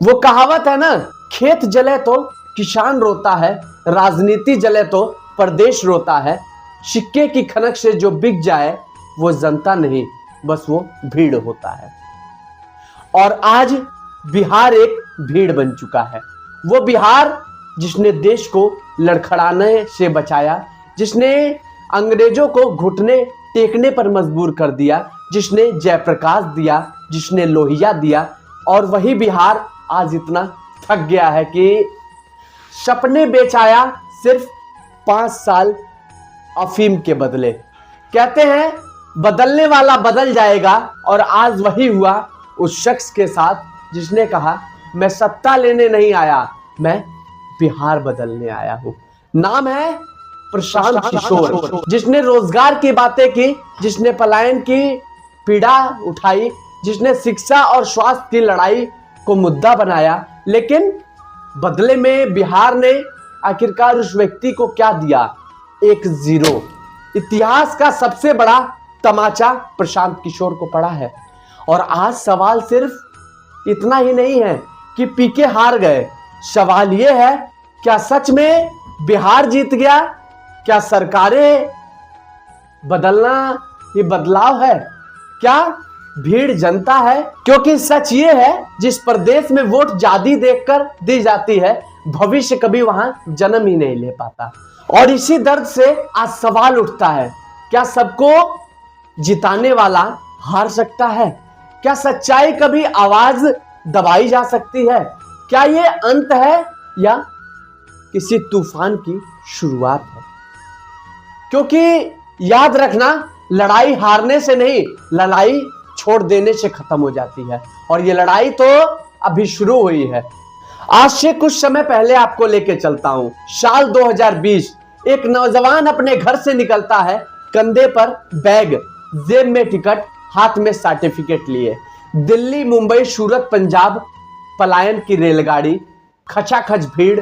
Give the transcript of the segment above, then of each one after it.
वो कहावत है ना, खेत जले तो किसान रोता है, राजनीति जले तो प्रदेश रोता है, सिक्के की खनक से जो बिक जाए वो जनता नहीं, बस वो भीड़ होता है। और आज बिहार एक भीड़ बन चुका है। वो बिहार जिसने देश को लड़खड़ाने से बचाया, जिसने अंग्रेजों को घुटने टेकने पर मजबूर कर दिया, जिसने जयप्रकाश दिया, जिसने लोहिया दिया, और वही बिहार आज इतना थक गया है कि सपने बेचाया सिर्फ 5 साल अफीम के बदले। कहते हैं बदलने वाला बदल जाएगा, और आज वही हुआ उस शख्स के साथ जिसने कहा मैं सत्ता लेने नहीं आया, मैं बिहार बदलने आया हूं। नाम है प्रशांत किशोर, जिसने रोजगार की बातें की, जिसने पलायन की पीड़ा उठाई, जिसने शिक्षा और स्वास्थ्य की लड़ाई को मुद्दा बनाया। लेकिन बदले में बिहार ने आखिरकार उस व्यक्ति को क्या दिया? एक जीरो। इतिहास का सबसे बड़ा तमाचा प्रशांत किशोर को पड़ा है। और आज सवाल सिर्फ इतना ही नहीं है कि पीके हार गए, सवाल यह है क्या सच में बिहार जीत गया? क्या सरकारें बदलना ये बदलाव है? क्या भीड़ जनता है? क्योंकि सच ये है, जिस प्रदेश में वोट जादी देखकर दी जाती है, भविष्य कभी वहां जन्म ही नहीं ले पाता। और इसी दर्द से आज सवाल उठता है, क्या सबको जिताने वाला हार सकता है? क्या सच्चाई कभी आवाज दबाई जा सकती है? क्या ये अंत है या किसी तूफान की शुरुआत है? क्योंकि याद रखना, लड़ाई हारने से नहीं, लड़ाई छोड़ देने से खत्म हो जाती है। और ये लड़ाई तो अभी शुरू हुई है। आज से कुछ समय पहले आपको लेके चलता हूं। साल 2020, एक नौजवान अपने घर से निकलता है, कंधे पर बैग, जेब में टिकट, हाथ में सर्टिफिकेट लिए। दिल्ली, मुंबई, सूरत, पंजाब, पलायन की रेलगाड़ी, खचाखच भीड़,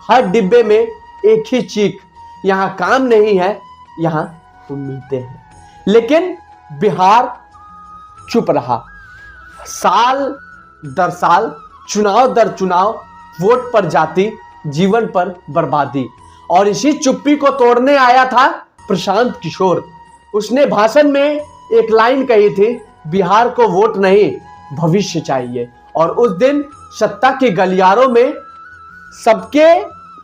हर डिब्बे में एक ही चीख, यहां काम नहीं है, यहां उम्मीदें हैं। लेकिन बिहार चुप रहा। साल दर साल, चुनाव दर चुनाव, वोट पर जाती, जीवन पर बर्बादी। और इसी चुप्पी को तोड़ने आया था प्रशांत किशोर। उसने भाषण में एक लाइन कही थी, बिहार को वोट नहीं भविष्य चाहिए। और उस दिन सत्ता के गलियारों में सबके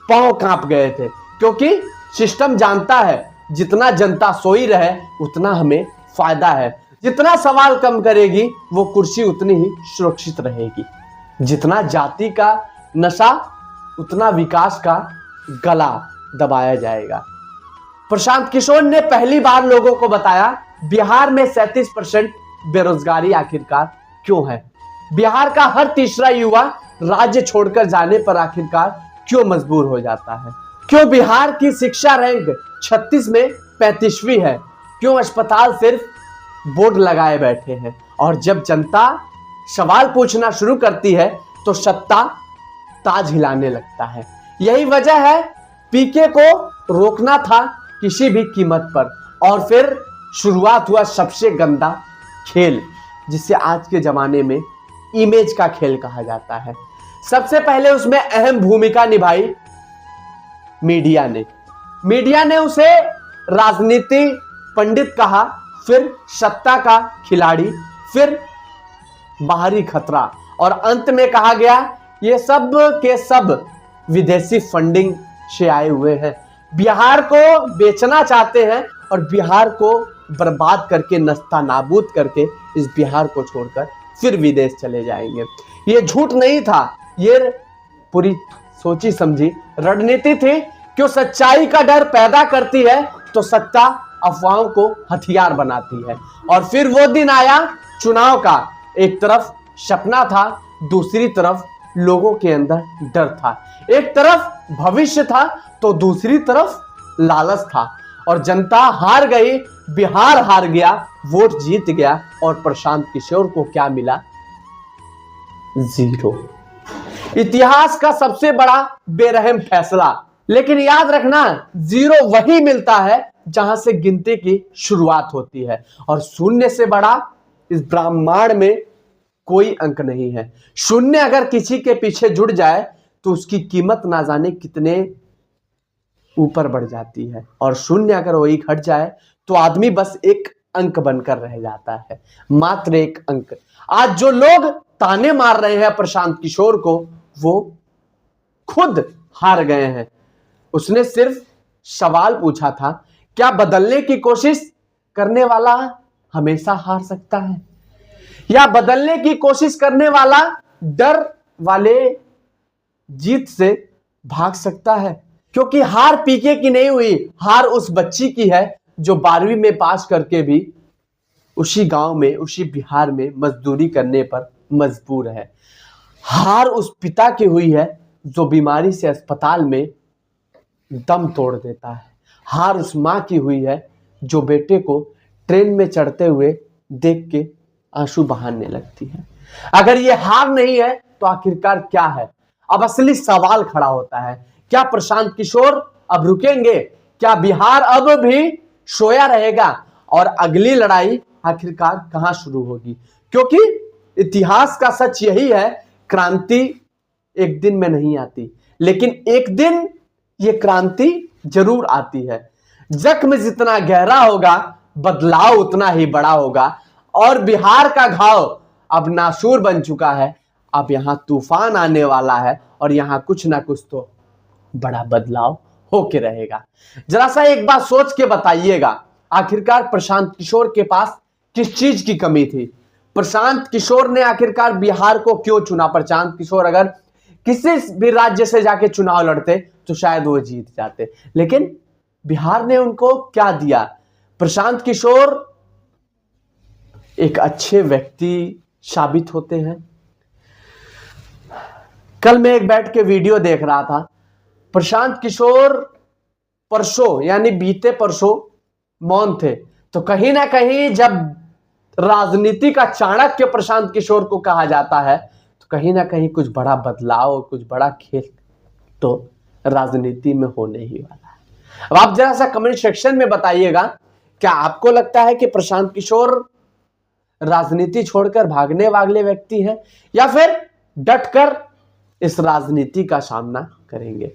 पांव कांप गए थे, क्योंकि सिस्टम जानता है जितना जनता सोई रहे उतना हमें फायदा है। जितना सवाल कम करेगी वो कुर्सी उतनी ही सुरक्षित रहेगी। जितना जाति का नशा उतना विकास का गला दबाया जाएगा। प्रशांत किशोर ने पहली बार लोगों को बताया बिहार में 37% बेरोजगारी आखिरकार क्यों है। बिहार का हर तीसरा युवा राज्य छोड़कर जाने पर आखिरकार क्यों मजबूर हो जाता है। क्यों बिहार की शिक्षा रैंक 36 में 35वीं है। क्यों अस्पताल सिर्फ बोर्ड लगाए बैठे हैं। और जब जनता सवाल पूछना शुरू करती है तो सत्ता ताज हिलाने लगता है। यही वजह है, पीके को रोकना था किसी भी कीमत पर। और फिर शुरुआत हुआ सबसे गंदा खेल, जिसे आज के जमाने में इमेज का खेल कहा जाता है। सबसे पहले उसमें अहम भूमिका निभाई मीडिया ने। मीडिया ने उसे राजनीति पंडित कहा, फिर सत्ता का खिलाड़ी, फिर बाहरी खतरा, और अंत में कहा गया ये सब के सब विदेशी फंडिंग से आए हुए हैं। बिहार को बेचना चाहते हैं और बिहार को बर्बाद करके, नस्ता नाबूद करके इस बिहार को छोड़कर फिर विदेश चले जाएंगे। ये झूठ नहीं था, ये पूरी सोची समझी रणनीति थी। क्यों सच्चाई का डर पैदा करती है तो सत्ता अफवाहों को हथियार बनाती है। और फिर वो दिन आया चुनाव का। एक तरफ सपना था, दूसरी तरफ लोगों के अंदर डर था। एक तरफ भविष्य था तो दूसरी तरफ लालच था। और जनता हार गई, बिहार हार गया, वोट जीत गया। और प्रशांत किशोर को क्या मिला? जीरो। इतिहास का सबसे बड़ा बेरहम फैसला। लेकिन याद रखना, जीरो वही मिलता है जहां से गिनती की शुरुआत होती है। और शून्य से बड़ा इस ब्रह्मांड में कोई अंक नहीं है। शून्य अगर किसी के पीछे जुड़ जाए तो उसकी कीमत ना जाने कितने ऊपर बढ़ जाती है, और शून्य अगर वही घट जाए तो आदमी बस एक अंक बनकर रह जाता है, मात्र एक अंक। आज जो लोग ताने मार रहे हैं प्रशांत किशोर को, वो खुद हार गए हैं। उसने सिर्फ सवाल पूछा था, क्या बदलने की कोशिश करने वाला हमेशा हार सकता है, या बदलने की कोशिश करने वाला डर वाले जीत से भाग सकता है? क्योंकि हार पीके की नहीं हुई, हार उस बच्ची की है जो 12वीं में पास करके भी उसी गांव में, उसी बिहार में मजदूरी करने पर मजबूर है। हार उस पिता की हुई है जो बीमारी से अस्पताल में दम तोड़ देता है। हार उस मां की हुई है जो बेटे को ट्रेन में चढ़ते हुए देख के आंसू बहाने लगती है। अगर ये हार नहीं है तो आखिरकार क्या है? अब असली सवाल खड़ा होता है, क्या प्रशांत किशोर अब रुकेंगे? क्या बिहार अब भी सोया रहेगा? और अगली लड़ाई आखिरकार कहां शुरू होगी? क्योंकि इतिहास का सच यही है, क्रांति एक दिन में नहीं आती, लेकिन एक दिन ये क्रांति जरूर आती है। जख्म जितना गहरा होगा, बदलाव उतना ही बड़ा होगा। और बिहार का घाव अब नासूर बन चुका है। अब यहां तूफान आने वाला है और यहां कुछ ना कुछ तो बड़ा बदलाव होके रहेगा। जरा सा एक बात सोच के बताइएगा, आखिरकार प्रशांत किशोर के पास किस चीज की कमी थी? प्रशांत किशोर ने आखिरकार बिहार को क्यों चुना? प्रशांत किशोर अगर किसी भी राज्य से जाके चुनाव लड़ते तो शायद वो जीत जाते, लेकिन बिहार ने उनको क्या दिया? प्रशांत किशोर एक अच्छे व्यक्ति साबित होते हैं। कल मैं एक बैठ के वीडियो देख रहा था, प्रशांत किशोर परसों यानी बीते परसों मौन थे, तो कहीं ना कहीं जब राजनीति का चाणक्य प्रशांत किशोर को कहा जाता है तो कहीं ना कहीं कुछ बड़ा बदलाव, कुछ बड़ा खेल तो राजनीति में होने ही वाला है। अब आप जरा सा कमेंट सेक्शन में बताइएगा, क्या आपको लगता है कि प्रशांत किशोर राजनीति छोड़कर भागने वाले व्यक्ति हैं, या फिर डटकर इस राजनीति का सामना करेंगे?